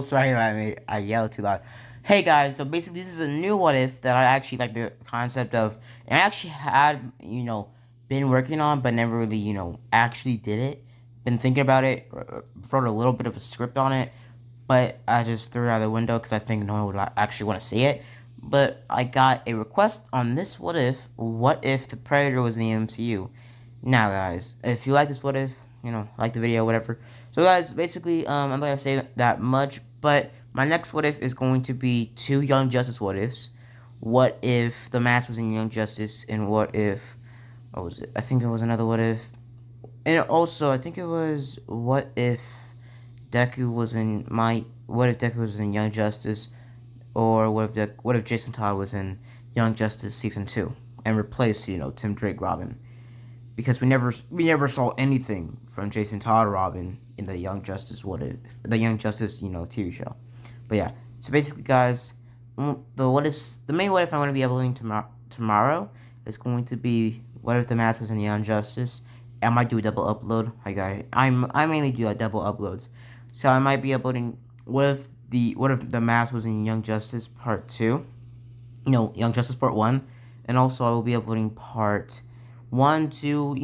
so sorry if I yelled too loud. Hey guys, so basically this is a new what if that I actually like the concept of, and I actually had been working on, but never really actually did it. Been thinking about it, wrote a little bit of a script on it, but I just threw it out the window because I think no one would actually want to see it. But I got a request on this what if. What if the Predator was in the MCU? Now, guys, if you like this what if, like the video, whatever. So, guys, basically, I'm not gonna say that much, but my next what if is going to be two Young Justice what ifs. What if the Mask was in Young Justice, and what if, what was it? I think it was another what if, and also I think it was what if Deku was in my, what if Deku was in Young Justice, or what if Jason Todd was in Young Justice season 2 and replaced Tim Drake Robin, because we never saw anything from Jason Todd Robin in the Young Justice the Young Justice TV show. But yeah, so basically, guys, the main what if I'm going to be uploading tomorrow is going to be what if the Mask was in Young Justice. I might do a double upload. I mainly do double uploads, so I might be uploading what if the Mask was in Young Justice Part 2, Young Justice Part 1, and also I will be uploading Part 1 to,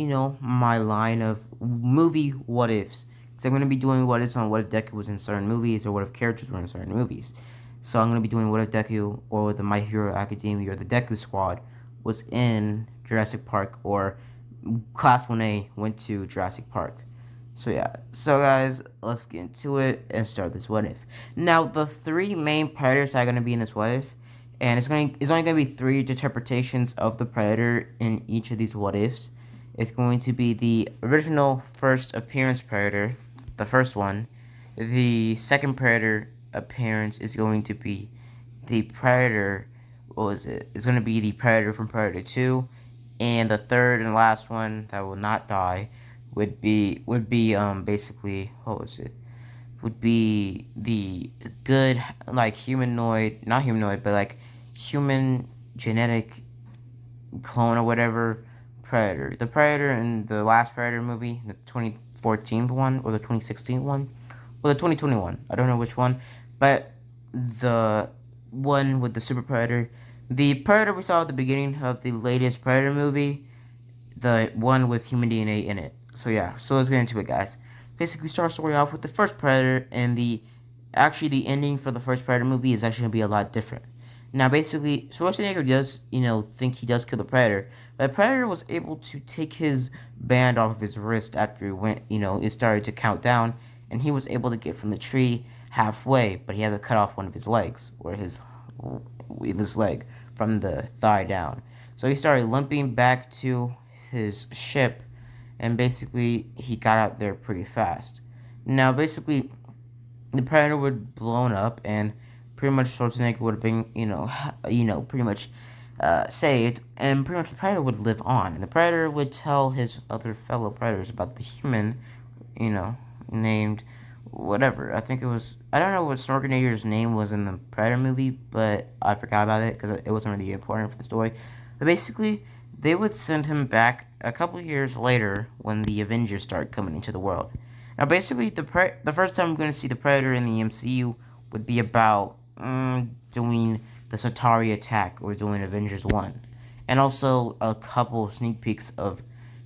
my line of movie what ifs. So I'm going to be doing what ifs on what if Deku was in certain movies, or what if characters were in certain movies. So I'm going to be doing what if Deku, or the My Hero Academia, or the Deku Squad was in Jurassic Park, or Class 1A went to Jurassic Park. So yeah, so guys, let's get into it and start this what if. Now, the three main predators that are going to be in this what if, and it's only going to be three interpretations of the predator in each of these what ifs. It's going to be the original first appearance predator, the first one. The second predator appearance is going to be the predator. What was it? It's going to be the predator from Predator 2, and the third and last one that will not die would be basically, what was it? Would be the good, like, humanoid, not humanoid, but like human genetic clone or whatever predator. The predator in the last Predator movie, the 2014 one or the 2016 one, or the 2021. I don't know which one, but the one with the super predator, the predator we saw at the beginning of the latest Predator movie, the one with human DNA in it. So yeah, so let's get into it, guys. Basically, start our story off with the first Predator, and the ending for the first Predator movie is actually gonna be a lot different. Now, basically, Schwarzenegger does think he does kill the Predator, but the Predator was able to take his band off of his wrist after it went, it started to count down, and he was able to get from the tree halfway, but he had to cut off one of his legs, or his leg from the thigh down. So he started limping back to his ship, and basically he got out there pretty fast. Now, basically, the Predator would have blown up, and pretty much Schwarzenegger would have been, pretty much saved, and pretty much the Predator would live on, and the Predator would tell his other fellow Predators about the human, named whatever. I think it was, I don't know what Schwarzenegger's name was in the Predator movie, but I forgot about it because it wasn't really important for the story. But basically, they would send him back a couple years later when the Avengers start coming into the world. Now, basically, the first time we're going to see the Predator in the MCU would be about doing the Satari attack, or doing Avengers 1. And also a couple sneak peeks of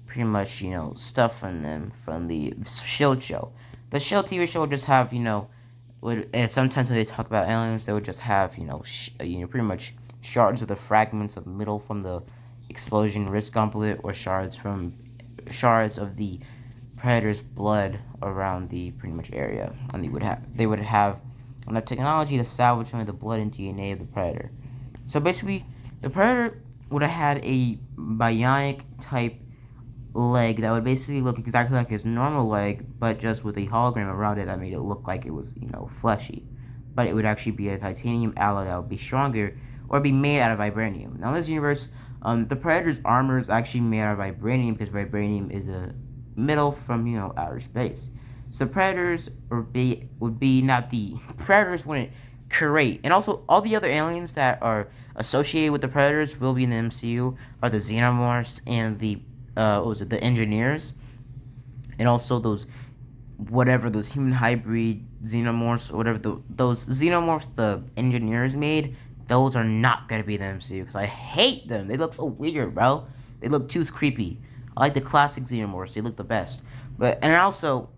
pretty much, stuff from them from the Shield show. The Shield TV show would just have, sometimes when they talk about aliens, they would just have, pretty much shards of the fragments of metal from the explosion wrist gauntlet, or shards of the Predator's blood around the pretty much area, and they would have enough technology to salvage some of the blood and DNA of the Predator. So basically, the Predator would have had a bionic type leg that would basically look exactly like his normal leg, but just with a hologram around it that made it look like it was, fleshy. But it would actually be a titanium alloy that would be stronger, or be made out of vibranium. Now, in this universe, the Predator's armor is actually made out of vibranium, because vibranium is a metal from, outer space. So the Predators would be not the Predators wouldn't create, and also all the other aliens that are associated with the Predators will be in the MCU are the Xenomorphs and the the Engineers, and also those human hybrid xenomorphs, or whatever those xenomorphs the engineers made, those are not gonna be the MCU because I hate them. They look so weird, bro. They look too creepy. I like the classic xenomorphs. They look the best. But and also,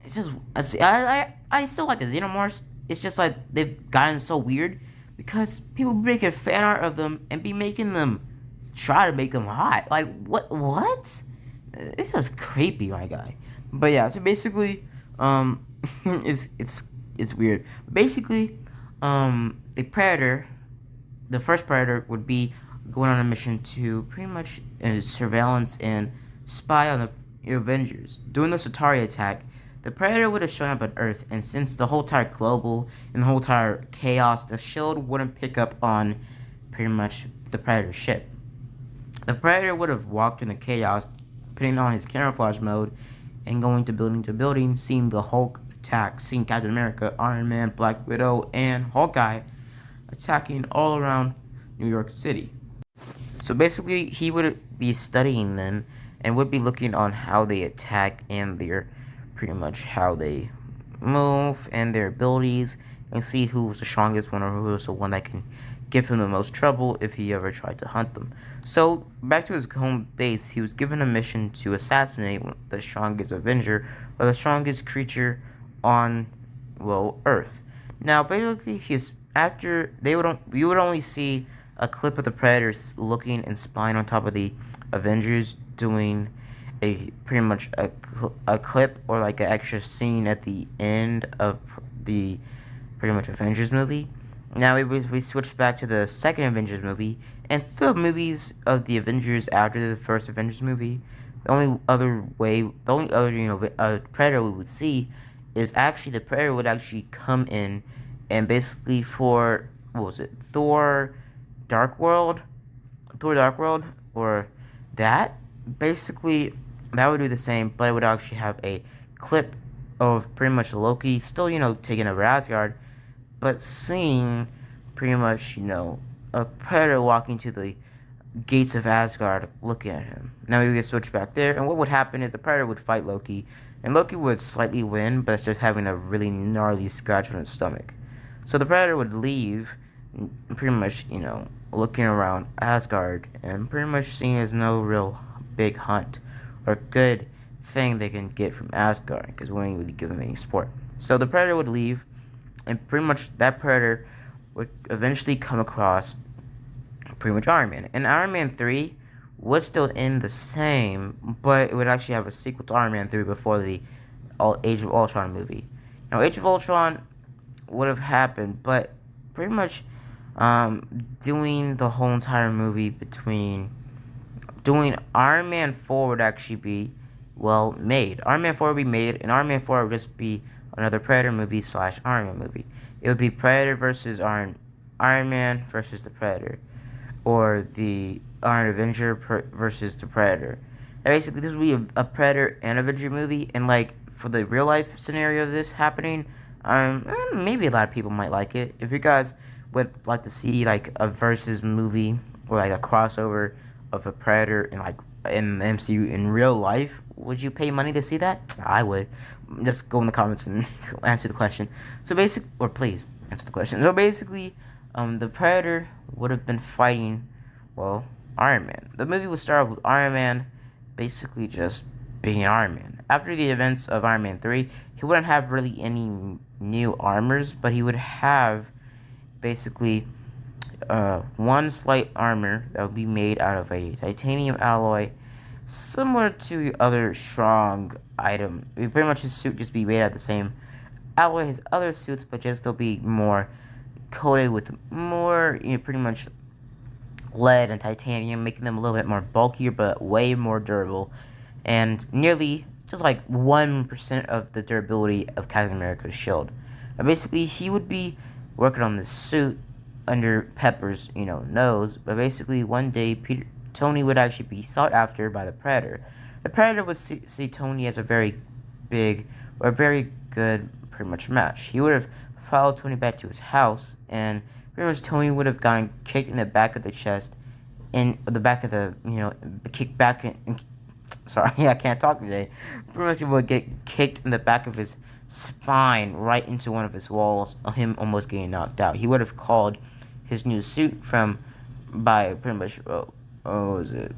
it's just I still like the xenomorphs. It's just like they've gotten so weird because people be making fan art of them and be making them try to make them hot. Like what? It's just creepy, my guy. But yeah, so basically, um, it's weird. Basically, the predator, the first predator would be going on a mission to pretty much surveillance and spy on the Avengers. During the Satari attack, the predator would have shown up on Earth, and since the whole entire global and the whole entire chaos, the shield wouldn't pick up on pretty much the predator's ship. The predator would have walked in the chaos, putting on his camouflage mode, and going to building, seeing the Hulk attack, seeing Captain America, Iron Man, Black Widow, and Hawkeye attacking all around New York City. So basically, he would be studying them and would be looking on how they attack and their pretty much how they move and their abilities, and see who was the strongest one or who was the one that can give him the most trouble if he ever tried to hunt them. So back to his home base, he was given a mission to assassinate the strongest Avenger or the strongest creature on Earth. Now basically, his after they would you would only see a clip of the Predators looking and spying on top of the Avengers, doing a pretty much a clip or like an extra scene at the end of the pretty much Avengers movie. Now we switched back to the second Avengers movie, and the movies of the Avengers after the first Avengers movie. The only other Predator we would see is actually the Predator would actually come in, and basically for what was it, Thor Dark World, or that basically that would do the same, but it would actually have a clip of pretty much Loki still taking over Asgard, but seeing pretty much a Predator walking to the gates of Asgard looking at him. Now we get switched back there, and what would happen is the Predator would fight Loki, and Loki would slightly win, but it's just having a really gnarly scratch on his stomach. So the Predator would leave, pretty much, looking around Asgard, and pretty much seeing as no real big hunt or good thing they can get from Asgard, because we ain't really give them any support. So the Predator would leave, and pretty much that Predator would eventually come across pretty much Iron Man. And Iron Man 3 would still end the same, but it would actually have a sequel to Iron Man 3 before the Age of Ultron movie. Now, Age of Ultron would have happened, but pretty much doing the whole entire movie doing Iron Man 4 would actually be made. Iron Man 4 would be made, and Iron Man 4 would just be another Predator movie / Iron Man movie. It would be Predator versus Iron Man versus the Predator, or the Iron Avenger versus the Predator. And basically, this would be a Predator and Avenger movie, and like for the real life scenario of this happening, maybe a lot of people might like it. If you guys would like to see like a versus movie or like a crossover of a Predator in the MCU in real life, would you pay money to see that? I would. Just go in the comments and answer the question. So please answer the question. So basically, the Predator would have been fighting, Iron Man. The movie would start with Iron Man basically just being Iron Man. After the events of Iron Man 3, he wouldn't have really any new armors, but he would have basically one slight armor that would be made out of a titanium alloy, similar to other strong item. Pretty much his suit just be made out of the same alloy his other suits, but just they'll be more coated with more, pretty much lead and titanium, making them a little bit more bulkier, but way more durable, and nearly just like 1% of the durability of Captain America's shield. But basically, he would be working on this suit under Pepper's, nose. But basically, one day, Tony would actually be sought after by the Predator. The Predator would see Tony as a very big or very good, pretty much match. He would have followed Tony back to his house, and pretty much Tony would have gotten kicked in the back of the chest, in the back of the, kicked back in sorry, I can't talk today. Pretty much he would get kicked in the back of his spine right into one of his walls, him almost getting knocked out. He would have called his new suit from by pretty much what was it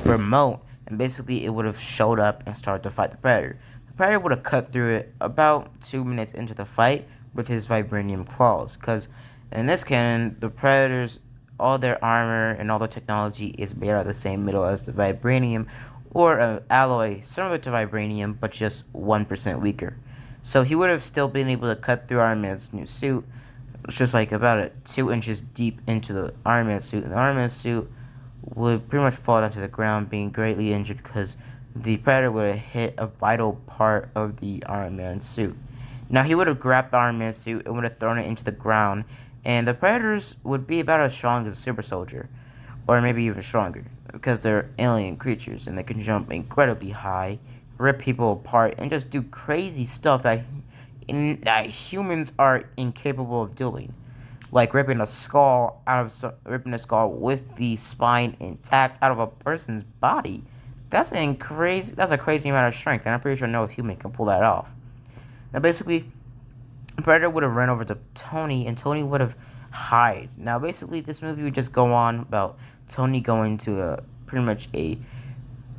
remote, and basically it would have showed up and started to fight the Predator. The Predator would have cut through it about 2 minutes into the fight with his vibranium claws, because in this canon, the Predators, all their armor and all their technology is made out of the same metal as the vibranium, or an alloy similar to vibranium, but just 1% weaker. So he would have still been able to cut through Iron Man's new suit, it's just like about 2 inches deep into the Iron Man suit, and the Iron Man suit would pretty much fall down to the ground, being greatly injured because the Predator would have hit a vital part of the Iron Man suit. Now, he would have grabbed the Iron Man suit and would have thrown it into the ground, and the Predators would be about as strong as a super soldier, or maybe even stronger, because they're alien creatures and they can jump incredibly high, rip people apart, and just do crazy stuff that humans are incapable of doing, like ripping a skull ripping a skull with the spine intact out of a person's body. That's a crazy amount of strength, and I'm pretty sure no human can pull that off. Now, basically, Predator would have run over to Tony, and Tony would have hide. Now, basically, this movie would just go on about Tony going to pretty much a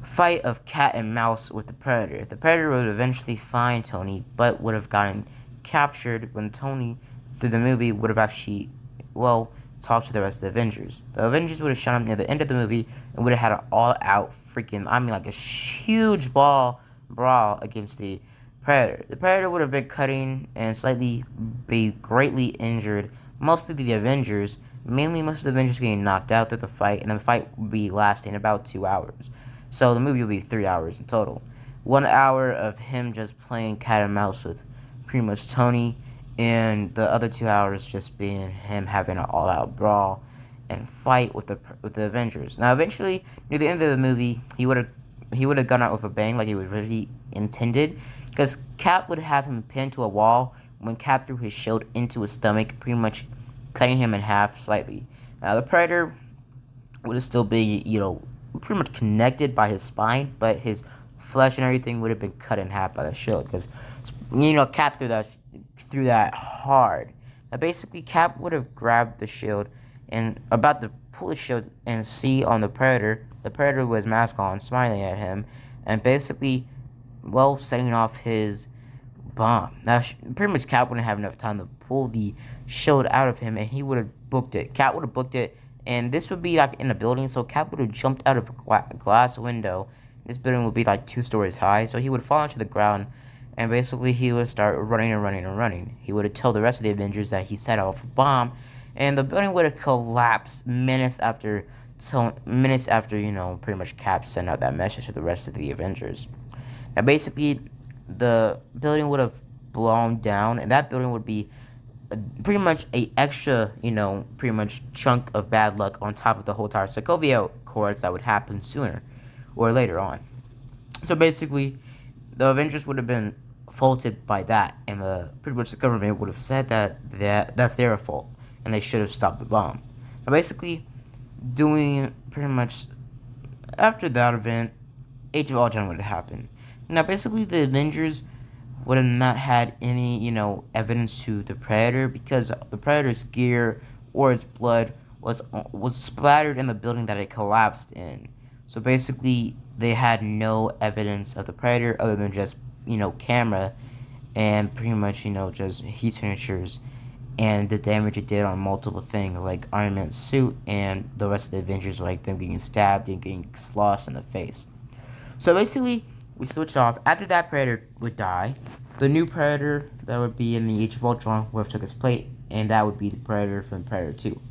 fight of cat and mouse with the Predator. The Predator would eventually find Tony, but would have gotten captured when Tony, through the movie, would have actually, talked to the rest of the Avengers. The Avengers would have shown up near the end of the movie and would have had an all-out freaking, like a huge brawl against the Predator. The Predator would have been cutting and slightly be greatly injured. Mostly the Avengers, mainly most of the Avengers getting knocked out through the fight, and the fight would be lasting about 2 hours. So the movie will be 3 hours in total. 1 hour of him just playing cat and mouse with pretty much Tony, and the other 2 hours just being him having an all-out brawl and fight with the Avengers. Now, eventually, near the end of the movie, he would have gone out with a bang, like he was really intended, because Cap would have him pinned to a wall when Cap threw his shield into his stomach, pretty much cutting him in half slightly. Now, the Predator would have still be, pretty much connected by his spine, but his flesh and everything would have been cut in half by the shield, because, Cap threw that hard. Now, basically, Cap would have grabbed the shield and about to pull the shield and see on the Predator with his mask on, smiling at him, and basically, setting off his bomb. Now, pretty much Cap wouldn't have enough time to pull the shield out of him, and he would have booked it. Cap would have booked it, and this would be like in a building, so Cap would have jumped out of a glass window. This building would be like 2 stories high, so he would fall onto the ground, and basically he would start running and running and running. He would tell the rest of the Avengers that he set off a bomb, and the building would have collapsed minutes after, pretty much Cap sent out that message to the rest of the Avengers. Now, basically, the building would have blown down, and that building would be pretty much a extra, pretty much chunk of bad luck on top of the whole entire Sokovia Accords that would happen sooner or later on. So basically, the Avengers would have been faulted by that, and pretty much the government would have said that's their fault, and they should have stopped the bomb. Now, basically, doing pretty much after that event, Age of Ultron would have happened. Now, basically, the Avengers would have not had any, evidence to the Predator, because the Predator's gear or its blood was splattered in the building that it collapsed in. So basically, they had no evidence of the Predator other than just, camera and pretty much, just heat signatures and the damage it did on multiple things, like Iron Man's suit and the rest of the Avengers, like them getting stabbed and getting sloshed in the face. So basically, we switch off. After that Predator would die, the new Predator that would be in the Age of Ultron would have took his plate, and that would be the Predator from Predator 2.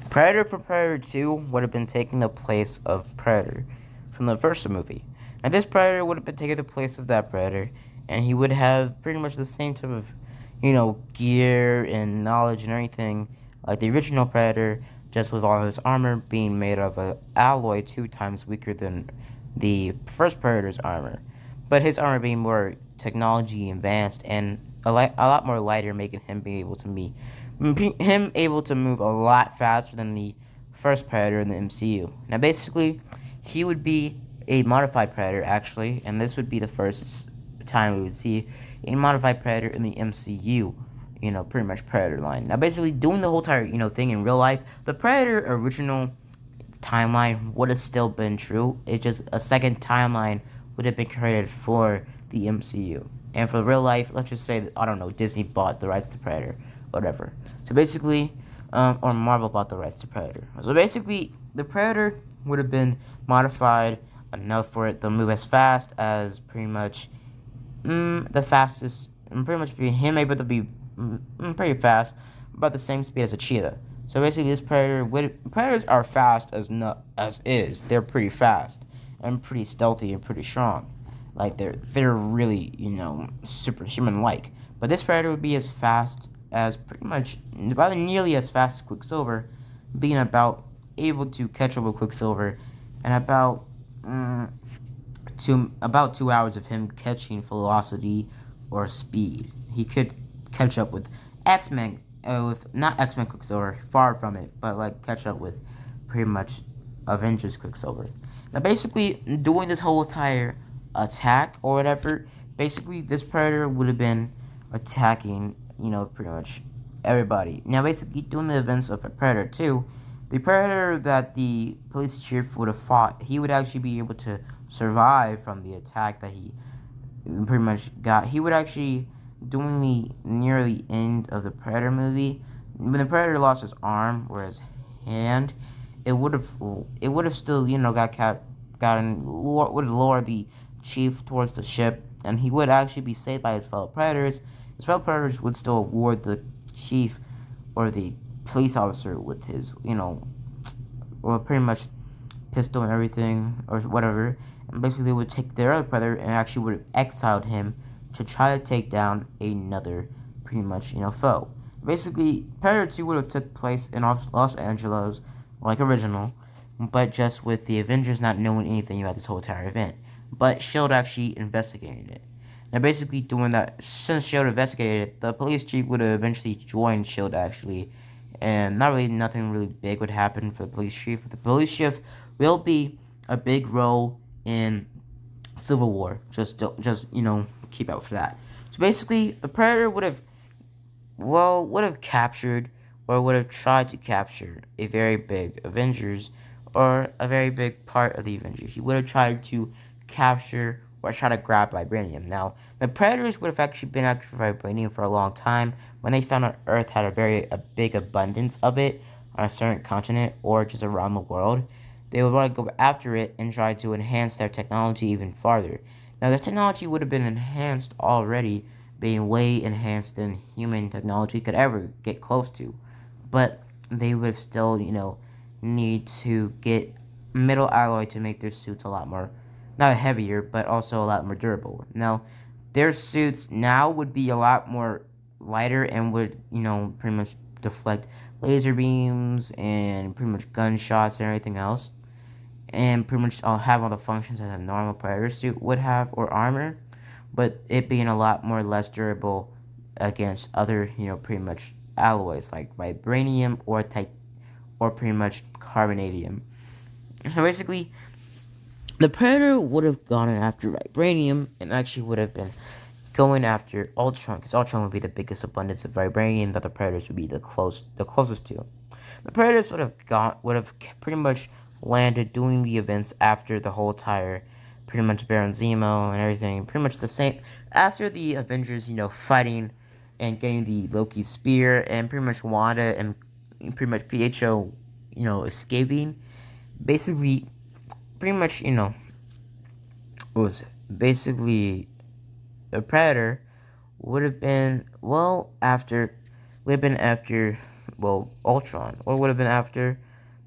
Predator from Predator 2 would have been taking the place of Predator from the first movie. And this Predator would have been taking the place of that Predator, and he would have pretty much the same type of, gear and knowledge and everything like the original Predator, just with all his armor being made of an alloy 2 times weaker than the first Predator's armor, but his armor being more technology advanced and a lot more lighter, making him able to move a lot faster than the first Predator in the MCU. Now, basically, he would be a modified Predator, actually, and this would be the first time we would see a modified Predator in the MCU, pretty much Predator line. Now, basically, doing the whole entire, thing in real life, the Predator original timeline would have still been true. It's just a second timeline would have been created for the MCU. And for real life, let's just say that, I don't know, Disney bought the rights to Predator, whatever. So basically, or Marvel bought the rights to Predator. So basically, the Predator would have been modified enough for it to move as fast as pretty much the fastest, and pretty much be him able to be pretty fast, about the same speed as a cheetah. So basically, this predators are fast as is. They're pretty fast and pretty stealthy and pretty strong. Like they're really superhuman like. But this predator would be as fast as pretty much about nearly as fast as Quicksilver, being about able to catch up with Quicksilver, and about 2 hours of him catching velocity or speed. He could catch up with X-Men, with not X-Men Quicksilver, far from it, but like catch up with pretty much Avengers Quicksilver. Now, basically, doing this whole entire attack or whatever, basically this predator would have been attacking, pretty much everybody. Now, basically, doing the events of a Predator 2, the Predator that the police chief would have fought, he would actually be able to survive from the attack that he pretty much got. He would actually, doing the near the end of the Predator movie, when the Predator lost his arm or his hand, it would have still, would lure the chief towards the ship, and he would actually be saved by his fellow Predators. His fellow Predators would still award the chief or the police officer with his, or pretty much pistol and everything, or whatever. And basically, they would take their other Predator and actually would have exiled him to try to take down another, pretty much, foe. Basically, Predator 2 would have took place in Los Angeles, like original, but just with the Avengers not knowing anything about this whole entire event. But S.H.I.E.L.D. actually investigated it. Now, basically, doing that, since S.H.I.E.L.D. investigated it, the police chief would have eventually joined S.H.I.E.L.D. actually, and nothing really big would happen for the police chief. But the police chief will be a big role in Civil War. Just keep out for that. So basically, the Predator would have captured or would have tried to capture a very big Avengers or a very big part of the Avengers. He would have tried to capture or try to grab vibranium. Now, the Predators would have actually been after vibranium for a long time. When they found out Earth had a big abundance of it on a certain continent or just around the world, they would want to go after it and try to enhance their technology even farther. Now, their technology would have been enhanced already, being way enhanced than human technology could ever get close to. But they would still, need to get metal alloy to make their suits a lot more, not heavier, but also a lot more durable. Now, their suits now would be a lot more lighter and would, pretty much deflect laser beams and pretty much gunshots and everything else. And pretty much have all the functions that a normal Predator suit would have or armor, but it being a lot more less durable against other, pretty much alloys like vibranium or pretty much carbonadium. So basically, the Predator would have gone after vibranium and actually would have been going after Ultron, because Ultron would be the biggest abundance of vibranium that the Predators would be the closest to. The Predators would have pretty much landed doing the events after the whole entire, pretty much Baron Zemo and everything, pretty much the same after the Avengers, fighting and getting the Loki spear and pretty much Wanda and pretty much PHO, escaping. Basically, pretty much, was basically the Predator would have been after Ultron, or would have been after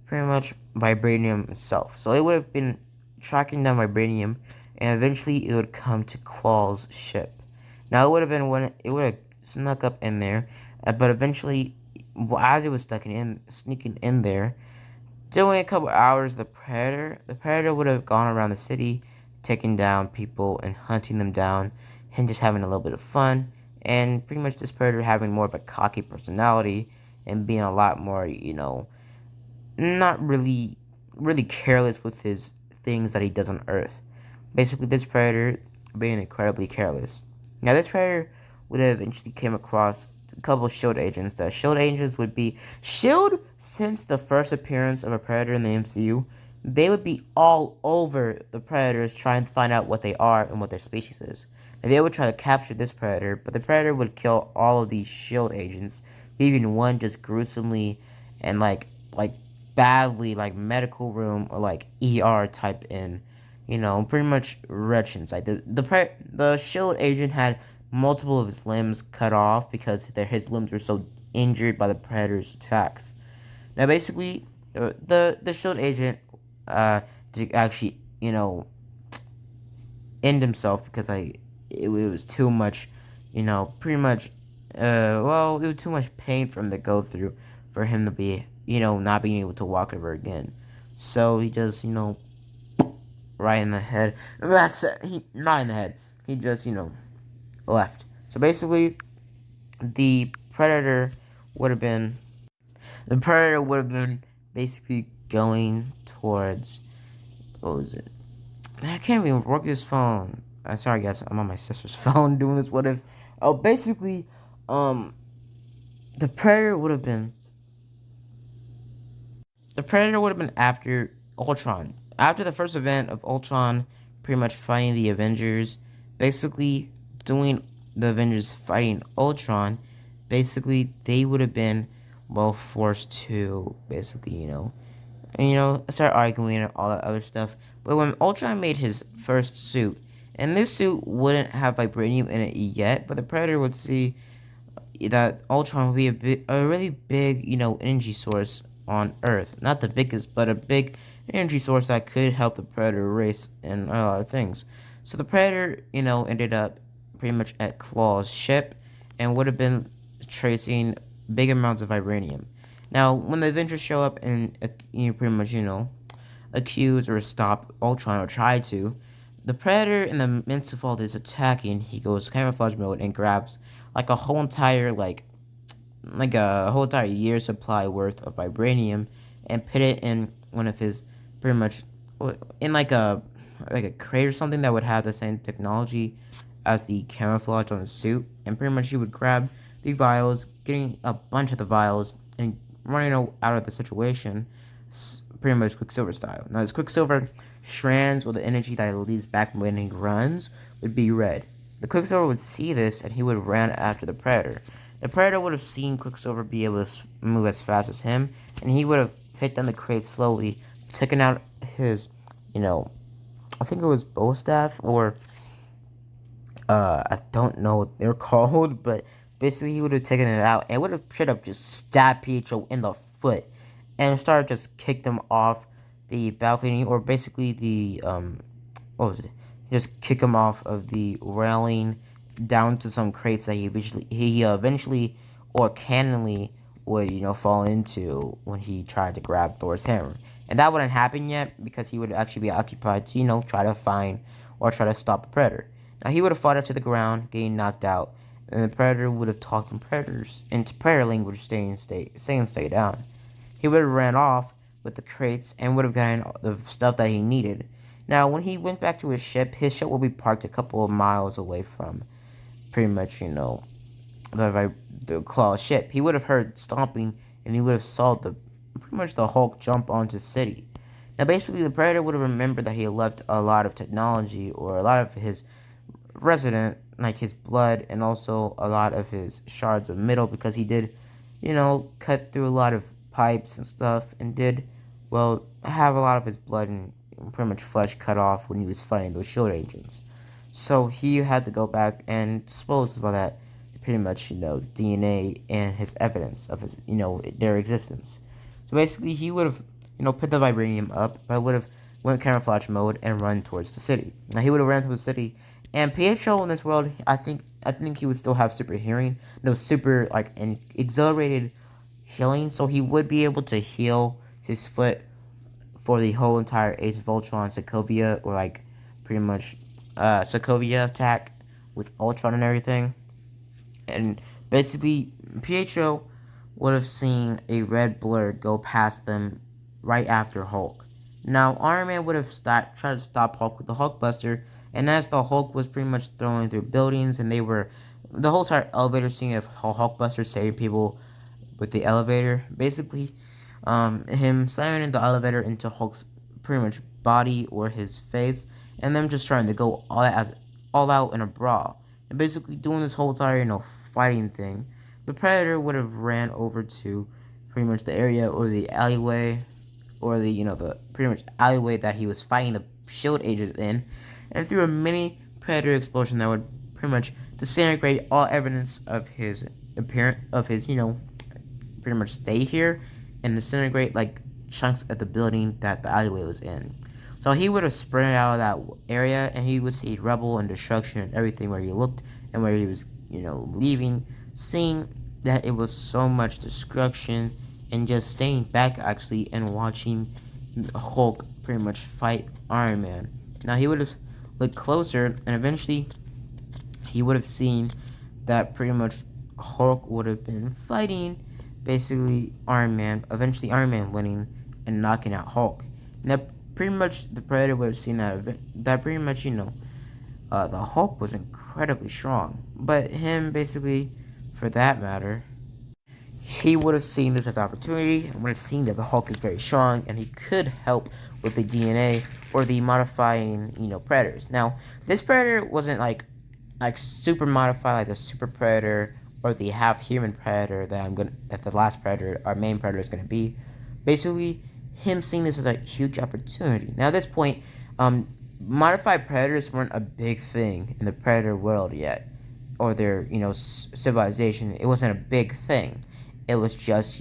pretty much vibranium itself. So it would have been tracking down vibranium, and eventually it would come to Claw's ship. Now it would have been when it would have snuck up in there, but eventually, as it was sneaking in there, doing a couple hours, the Predator would have gone around the city, taking down people and hunting them down, and just having a little bit of fun. And pretty much this Predator having more of a cocky personality and being a lot more, not really careless with his things that he does on Earth. Basically, this Predator being incredibly careless. Now, this Predator would have eventually came across a couple of SHIELD agents. The SHIELD agents would be SHIELD since the first appearance of a Predator in the MCU. They would be all over the Predators trying to find out what they are and what their species is. And they would try to capture this Predator, but the Predator would kill all of these SHIELD agents, leaving one just gruesomely and like badly like medical room or like ER type in, pretty much wretched inside. The Shield agent had multiple of his limbs cut off because his limbs were so injured by the Predator's attacks. Now, basically, the Shield agent to actually end himself because it was too much, pretty much well, it was too much pain for him to go through for him to be not being able to walk ever again. So he just right in the head. That's he not in the head. He just left. So basically, the predator would have been basically going towards what was it? Man, I can't even work this phone. Sorry guys, I'm on my sister's phone doing this. What if? Oh, basically, the predator would have been after Ultron. After the first event of Ultron, pretty much fighting the Avengers, basically doing the Avengers fighting Ultron, basically they would have been well forced to basically start arguing and all that other stuff. But when Ultron made his first suit, and this suit wouldn't have vibranium in it yet, but the Predator would see that Ultron would be a really big, energy source on Earth. Not the biggest, but a big energy source that could help the Predator race and a lot of things. So the Predator, ended up pretty much at Claw's ship and would have been tracing big amounts of vibranium. Now, when the Avengers show up and pretty much accuse or stop Ultron or try to, the Predator, in the midst of all this attacking, he goes camouflage mode and grabs like a whole entire year supply worth of vibranium and put it in one of his pretty much in like a crate or something that would have the same technology as the camouflage on his suit, and pretty much he would grab the vials, getting a bunch of the vials and running out of the situation, pretty much Quicksilver style. Now, his Quicksilver strands or the energy that leads back when he runs would be red. The Quicksilver would see this and he would run after the Predator. The Predator would have seen Quicksilver be able to move as fast as him, and he would have picked on the crate slowly, taken out his, I think it was bow staff or I don't know what they're called, but basically he would have taken it out and would have straight up just stabbed Pietro in the foot and started just kicked him off the balcony, or basically the what was it? Just kick him off of the railing down to some crates that he eventually or cannonly would fall into when he tried to grab Thor's hammer. And that wouldn't happen yet because he would actually be occupied to try to find or try to stop the Predator. Now he would have fought to the ground, getting knocked out, and the Predator would have talked in Predator language, saying stay down. He would have ran off with the crates and would have gotten the stuff that he needed. Now, when he went back to his ship would be parked a couple of miles away from pretty much, the Claw ship. He would have heard stomping, and he would have saw pretty much the Hulk jump onto the city. Now, basically, the Predator would have remembered that he had left a lot of technology or a lot of his resident, like his blood, and also a lot of his shards of metal because he did, cut through a lot of pipes and stuff and did, well, have a lot of his blood and pretty much flesh cut off when he was fighting those shield agents. So he had to go back and dispose of all that, pretty much, DNA and his evidence of his, their existence. So basically, he would have, put the vibranium up, but would have went camouflage mode and run towards the city. Now he would have ran to the city, and Pietro in this world, I think he would still have super hearing, super and accelerated healing, so he would be able to heal his foot for the whole entire Age of Ultron Sokovia, or pretty much Sokovia attack with Ultron and everything. And basically, Pietro would have seen a red blur go past them right after Hulk. Now, Iron Man would have tried to stop Hulk with the Hulkbuster, And as the Hulk was pretty much throwing through buildings, and the whole entire elevator scene of Hulkbuster saving people with the elevator, basically, him slamming the elevator into Hulk's pretty much body or his face, and them just trying to go all out in a brawl, and basically doing this whole entire fighting thing. The Predator would have ran over to pretty much the area or the alleyway, or the pretty much alleyway that he was fighting the Shield agents in, and threw a mini Predator explosion that would pretty much disintegrate all evidence of his appearance, of his pretty much stay here, and disintegrate like chunks of the building that the alleyway was in. So he would have sprinted out of that area, and he would see rubble and destruction and everything where he looked and where he was, leaving, seeing that it was so much destruction, and just staying back actually and watching Hulk pretty much fight Iron Man. Now he would have looked closer, and eventually he would have seen that pretty much Hulk would have been fighting basically Iron Man, eventually Iron Man winning and knocking out Hulk. Now pretty much the Predator would have seen that pretty much the Hulk was incredibly strong, but him basically, for that matter, he would have seen this as opportunity and would have seen that the Hulk is very strong and he could help with the DNA or the modifying, predators. Now, this predator wasn't like super modified like the super predator or the half human predator that the last predator, our main predator, is gonna be. Basically, him seeing this as a huge opportunity. Now, at this point, modified predators weren't a big thing in the predator world yet, or their civilization. It wasn't a big thing. It was just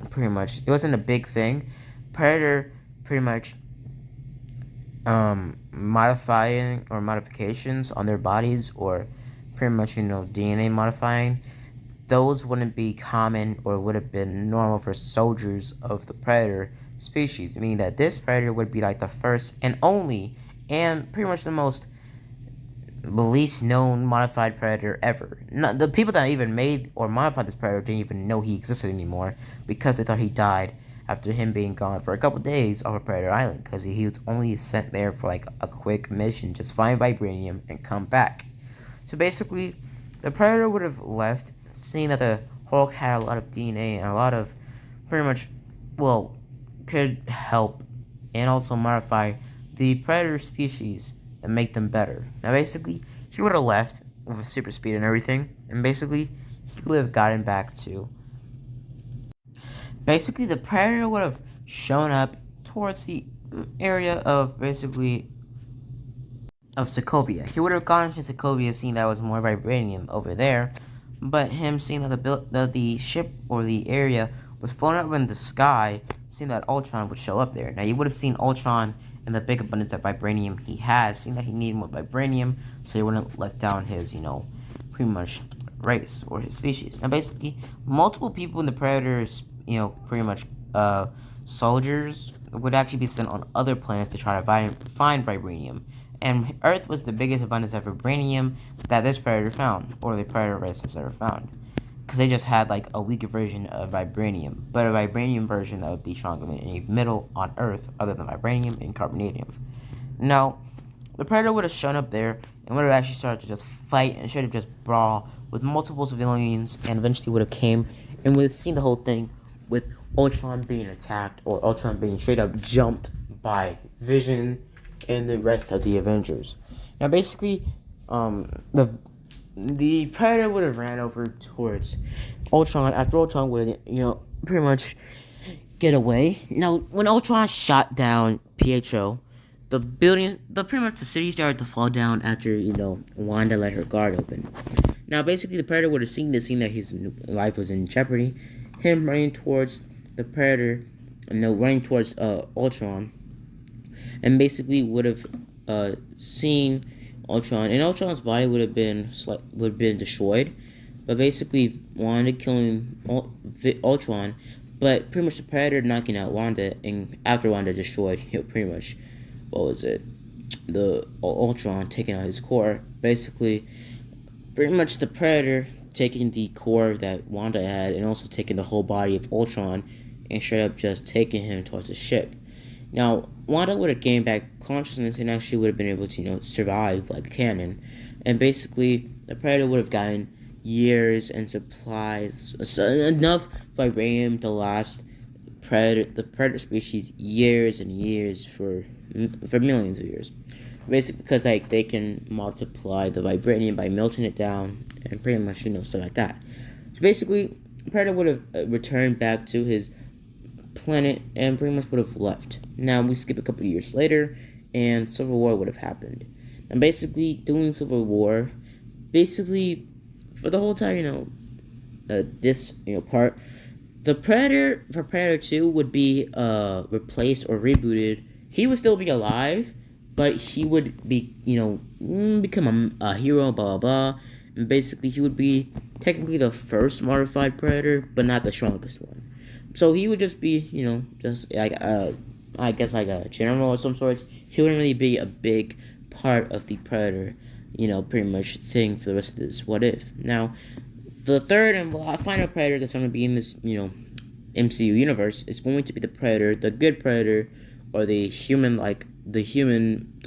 pretty much, it wasn't a big thing. Predator pretty much modifying or modifications on their bodies, or pretty much DNA modifying, those wouldn't be common or would have been normal for soldiers of the predator species, meaning that this predator would be like the first and only and pretty much the most least known modified predator ever. The people that even made or modified this predator didn't even know he existed anymore, because they thought he died after him being gone for a couple days off of Predator Island, because he was only sent there for like a quick mission, just find vibranium and come back. So basically, the Predator would have left, seeing that the Hulk had a lot of DNA and a lot of pretty much, well, could help and also modify the Predator species and make them better. Now basically, he would have left with super speed and everything, and basically, he would have gotten back to. Basically, the Predator would have shown up towards the area of basically of Sokovia. He would have gone to Sokovia, seeing that was more vibranium over there, but him seeing that the ship or the area was flown up in the sky, seeing that Ultron would show up there. Now you would have seen Ultron and the big abundance of vibranium he has, seeing that he needed more vibranium, so he wouldn't let down his, pretty much race or his species. Now basically, multiple people in the Predators, pretty much soldiers would actually be sent on other planets to try to find vibranium. And Earth was the biggest abundance of vibranium that this Predator found, or the Predator race has ever found. Because they just had like a weaker version of vibranium, but a vibranium version that would be stronger than any metal on Earth other than vibranium and carbonadium. Now, the Predator would have shown up there and would have actually started to just fight and should have just brawl with multiple civilians, and eventually would have came and would have seen the whole thing with Ultron being attacked, or Ultron being straight up jumped by Vision and the rest of the Avengers. Now basically, the Predator would have ran over towards Ultron after Ultron would, pretty much get away. Now, when Ultron shot down Pietro, pretty much the city started to fall down after, Wanda let her guard open. Now, basically, the Predator would have seen this, seen that his life was in jeopardy. Him running towards the Predator, running towards Ultron, and basically would have seen Ultron, and Ultron's body would have been destroyed, but basically Wanda killing Ultron, but pretty much the Predator knocking out Wanda, and after Wanda destroyed, pretty much, the Ultron taking out his core, basically, pretty much the Predator taking the core that Wanda had, and also taking the whole body of Ultron, and straight up just taking him towards the ship. Now, Wanda would have gained back consciousness and actually would have been able to, survive like canon. And basically, the Predator would have gotten years and supplies, so enough vibranium to last the Predator species years and years for millions of years. Basically, because like they can multiply the vibranium by melting it down and pretty much stuff like that. So basically, Predator would have returned back to his planet and pretty much would have left. Now we skip a couple of years later, and Civil War would have happened. And basically, during Civil War, basically for the whole time, this part, the Predator for Predator 2 would be replaced or rebooted. He would still be alive, but he would be become a hero, blah blah blah. And basically, he would be technically the first modified Predator, but not the strongest one. So he would just be, just like I guess like a general of some sorts. He wouldn't really be a big part of the Predator, pretty much thing for the rest of this What If. Now, the third and final Predator that's going to be in this, MCU universe is going to be the Predator, the good Predator, or the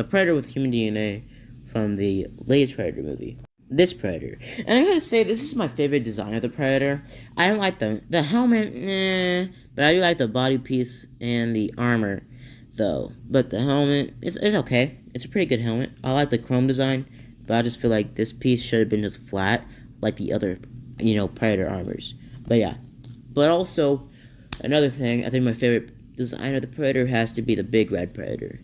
Predator with human DNA from the latest Predator movie. This Predator. And I gotta say, this is my favorite design of the Predator. I don't like the helmet, but I do like the body piece and the armor, though. But the helmet, it's okay. It's a pretty good helmet. I like the chrome design, but I just feel like this piece should have been just flat, like the other, Predator armors. But yeah. But also, another thing, I think my favorite design of the Predator has to be the Big Red Predator.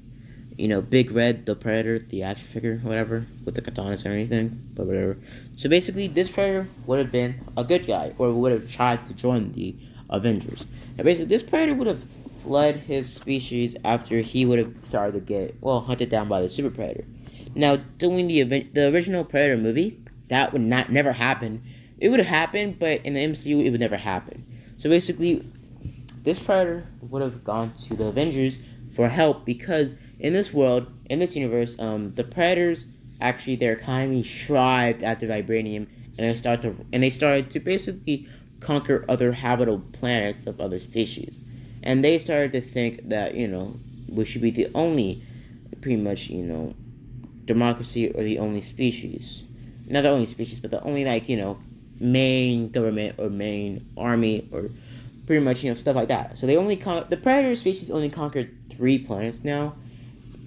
Big Red, the Predator, the action figure, whatever, with the katanas or anything, but whatever. So basically, this Predator would have been a good guy, or would have tried to join the Avengers. And basically, this Predator would have fled his species after he would have started to get, hunted down by the Super Predator. Now, doing the original Predator movie, that would never happen. It would have happened, but in the MCU, it would never happen. So basically, this Predator would have gone to the Avengers for help because in this world, in this universe, the Predators actually their economy thrived after vibranium, and they started to basically conquer other habitable planets of other species, and they started to think that we should be the only, pretty much democracy or the only species, not the only species, but the only main government or main army or pretty much stuff like that. So they the Predator species only conquered 3 planets now,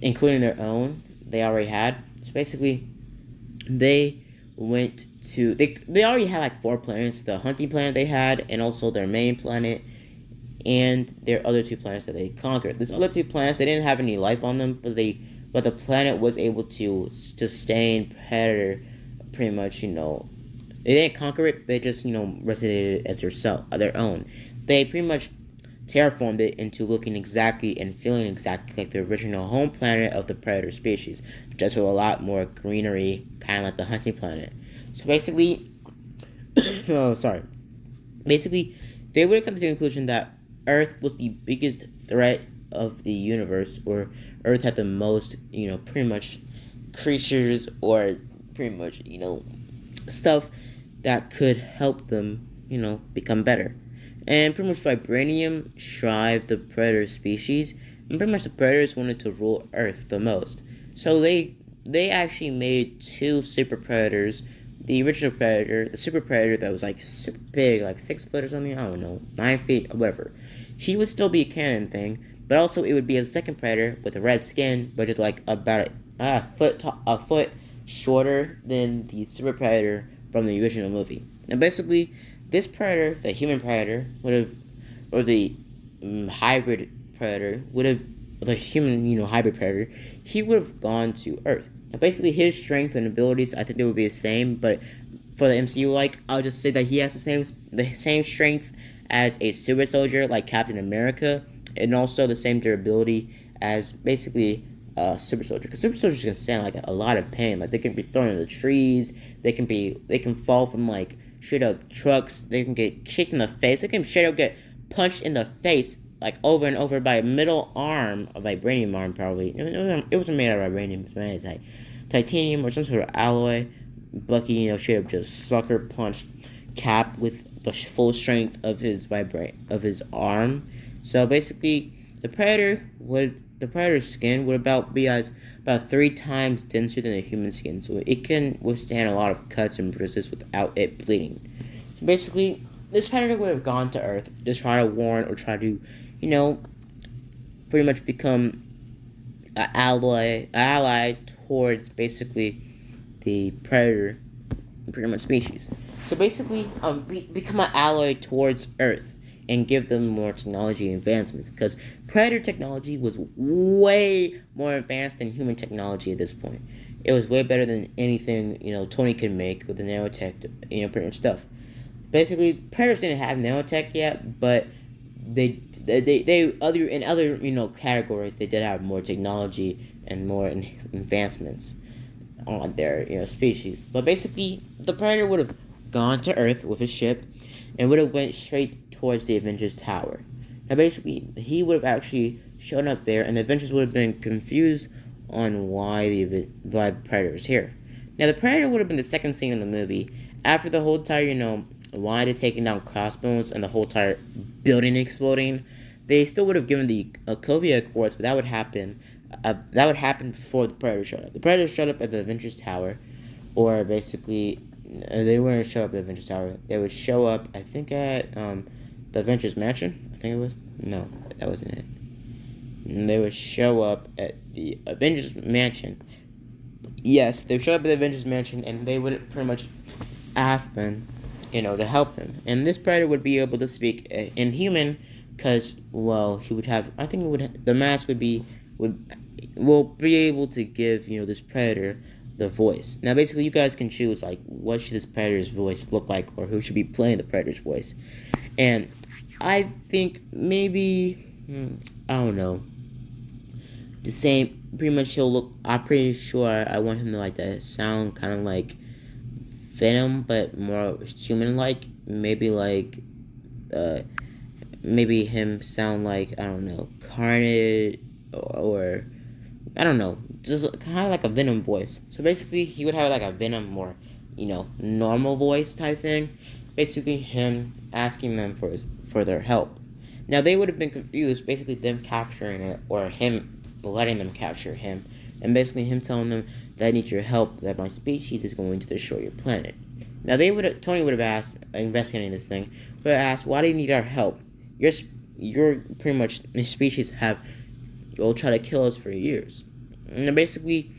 including their own they already had. So basically, they went to they already had like 4 planets: the hunting planet they had, and also their main planet, and their other 2 planets that they conquered. These other 2 planets, they didn't have any life on them, but the planet was able to sustain Predator. Pretty much, they didn't conquer it. They just resonated it as their own. They pretty much terraformed it into looking exactly and feeling exactly like the original home planet of the Predator species, just with a lot more greenery, kind of like the hunting planet. So basically, basically, they would have come to the conclusion that Earth was the biggest threat of the universe, or Earth had the most, pretty much creatures or pretty much, stuff that could help them, become better. And pretty much vibranium thrived the Predator species, and pretty much the Predators wanted to rule Earth the most. So they actually made 2 super Predators. The original Predator, the super Predator that was like super big, like 6 foot or something, I don't know, 9 feet, or whatever. He would still be a canon thing, but also it would be a second Predator with a red skin, but just like about a foot shorter than the super Predator from the original movie. Now basically, this Predator, the human Predator, or the hybrid Predator, the human, hybrid Predator, he would have gone to Earth. Now, basically, his strength and abilities, I think they would be the same, but for the MCU, I'll just say that he has the same strength as a super soldier, like Captain America, and also the same durability as, basically, super soldier. Because super soldiers can stand, a lot of pain. They can be thrown into trees, they can fall from, straight up trucks, they can get kicked in the face, they can straight up get punched in the face, over and over by a middle arm, a vibranium arm probably. It wasn't made out of vibranium, it was made out of titanium or some sort of alloy. Bucky, straight up just sucker punched Cap with the full strength of his arm. So basically, the Predator would the predator's skin would about 3 times denser than a human skin, so it can withstand a lot of cuts and bruises without it bleeding. So basically, this predator would have gone to Earth to try to warn or try to, you know, pretty much become an ally towards basically the predator, pretty much species. So basically, become an ally towards Earth and give them more technology advancements, because predator technology was way more advanced than human technology at this point. It was way better than anything Tony could make with the nanotech, pretty much stuff. Basically, predators didn't have nanotech yet, but they other in other categories they did have more technology and more advancements on their species. But basically, the predator would have gone to Earth with his ship and would have went straight towards the Avengers Tower. Now basically, he would have actually shown up there, and the Avengers would have been confused on why the predator is here. Now the predator would have been the second scene in the movie after the whole entire why they're taking down Crossbones and the whole entire building exploding. They still would have given the Covia Accords, but that would happen. That would happen before the Predator showed up. The Predator showed up at the Avengers Tower, or basically, they wouldn't show up at the Avengers Tower. They would show up, I think, at the Avengers Mansion. I think it was. No, that wasn't it. And they would show up at the Avengers Mansion. Yes, they would show up at the Avengers Mansion, and they would pretty much ask them, to help him. And this Predator would be able to speak in human, because, well, he would have, I think it would, the mask will be able to give, this Predator the voice. Now, basically, you guys can choose, like, what should this Predator's voice look like, or who should be playing the Predator's voice. And I think maybe, I don't know, the same, pretty much he'll look, I'm pretty sure I want him to, like, to sound kind of like Venom, but more human-like. Maybe, like, maybe him sound like, I don't know, Carnage, or I don't know, just kind of like a Venom voice. So basically, he would have like a Venom more, normal voice type thing. Basically, him asking them for their help. Now they would have been confused, basically them capturing it or him letting them capture him, and basically him telling them that I need your help, that my species is going to destroy your planet. Now Tony would have asked, investigating this thing, would have asked, why do you need our help? You're pretty much, the species will try to kill us for years. And basically,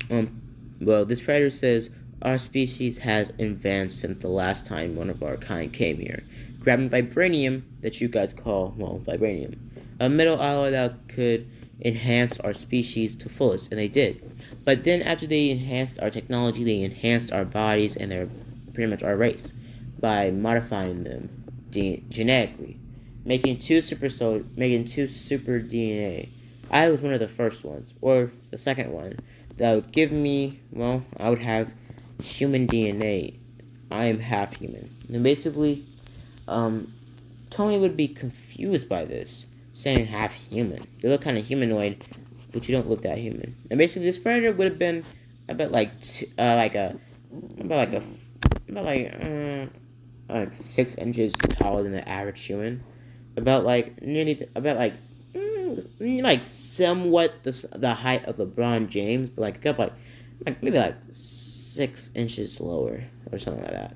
this Predator says, our species has advanced since the last time one of our kind came here, grabbing vibranium that you guys call, vibranium, a metal alloy that could enhance our species to fullest, and they did. But then after they enhanced our technology, they enhanced our bodies and their pretty much our race by modifying them genetically, making two super DNA. I was one of the first ones, or the second one, that would give me, I would have human DNA. I am half human. And basically, Tony would be confused by this, saying half human. You look kind of humanoid, but you don't look that human. And basically, this Predator would have been about like 6 inches taller than the average human. About somewhat the height of LeBron James, but like a couple maybe 6 inches lower or something like that.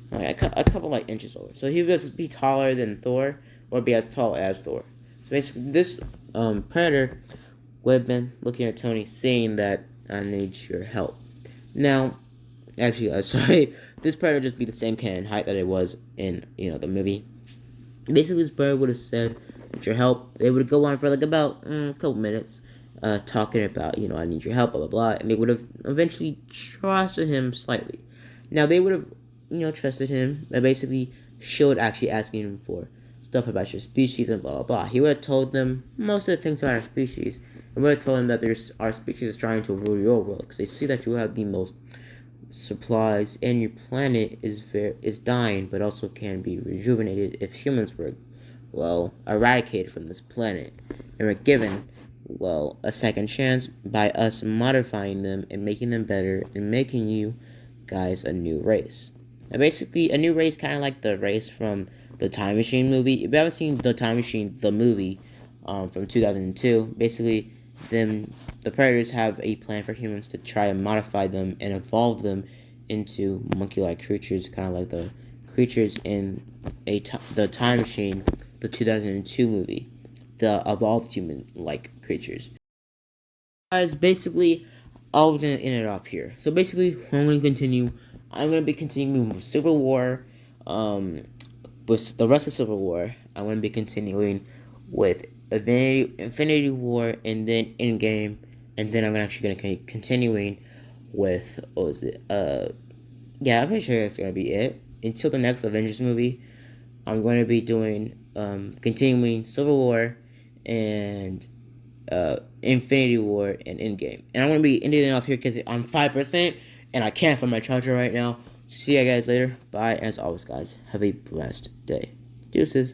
Like a couple inches lower. So he would be taller than Thor, or be as tall as Thor. So basically, this Predator would have been looking at Tony, saying that I need your help. Now, actually, sorry, this Predator would just be the same kind of height that it was in the movie. Basically, this Predator would have said, "Need your help." They would go on for like about a couple minutes, talking about I need your help, blah blah blah, and they would have eventually trusted him slightly. Now they would have trusted him, and basically showed actually asking him for stuff about your species and blah blah blah. He would have told them most of the things about our species, and would have told them that our species is trying to rule your world because they see that you have the most supplies and your planet is dying, but also can be rejuvenated if humans were eradicated from this planet and were given a second chance by us modifying them and making them better and making you guys a new race. And basically, a new race, kind of like the race from the Time Machine movie. If you haven't seen the Time Machine, the movie, from 2002. Basically, the predators have a plan for humans to try and modify them and evolve them into monkey-like creatures, kind of like the creatures in the Time Machine, the 2002 movie, the evolved human-like creatures. Guys, basically, I'm gonna end it off here. So basically, I'm gonna continue. I'm gonna be continuing with Civil War, with the rest of Civil War. I'm gonna be continuing with Infinity War, and then Endgame, and then I'm actually gonna continuing with what was it? Yeah, I'm pretty sure that's gonna be it until the next Avengers movie. I'm going to be doing continuing Civil War and Infinity War and Endgame. And I'm going to be ending it off here because I'm 5% and I can't find my charger right now. See you guys later. Bye. As always, guys, have a blessed day. Deuces.